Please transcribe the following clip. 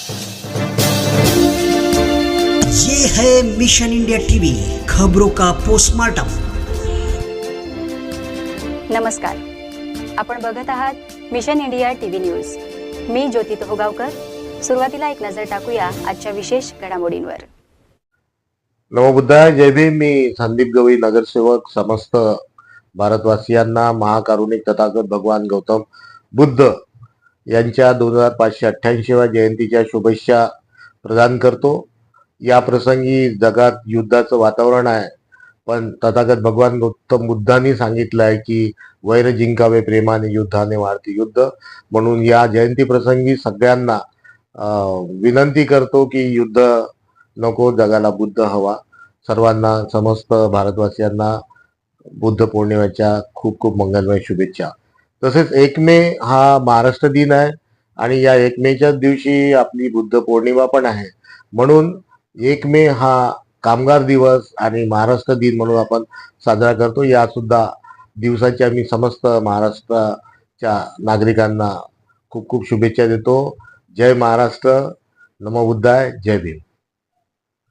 ये है mission India TV, खबरों का पोस्टमार्टम। नमस्कार, आपण बघत आहात मिशन इंडिया टीव्ही न्यूज। मी ज्योती तोहगावकर। सुरुवातीला एक नजर टाकूया आजच्या विशेष घडामोडींवर। नमो बुद्धाय, जय भीम। मी संदीप गवई, नगरसेवक। समस्त भारतवासियांना महाकारुणिक तथागत भगवान गौतम बुद्ध यांच्या 2588व्या जयंतीच्या शुभेच्छा प्रदान करतो। या प्रसंगी जगात युद्धाचं वातावरण आहे, पण तथागत भगवान गौतम बुद्धांनी सांगितलं आहे की वैर जिंकावे प्रेमाने, युद्धाने वाढते युद्ध। म्हणून या जयंती प्रसंगी सगळ्यांना विनंती करतो की युद्ध नको, जगाला बुद्ध हवा। सर्वांना, समस्त भारतवासियांना बुद्ध पौर्णिमेच्या खूप खूप मंगलमय शुभेच्छा। तसेच 1 मे हा महाराष्ट्र दिन आहे आणि या 1 मेच्या दिवशी आपली बुद्ध पौर्णिमा पण आहे। म्हणून 1 मे हा कामगार दिवस आणि महाराष्ट्र दिन म्हणून आपण साजरा करतो। या सुद्धा दिवसाची आम्ही समस्त महाराष्ट्राच्या नागरिकांना खूप खूप शुभेच्छा देतो। जय महाराष्ट्र, नमो बुद्धाय, जय भीम।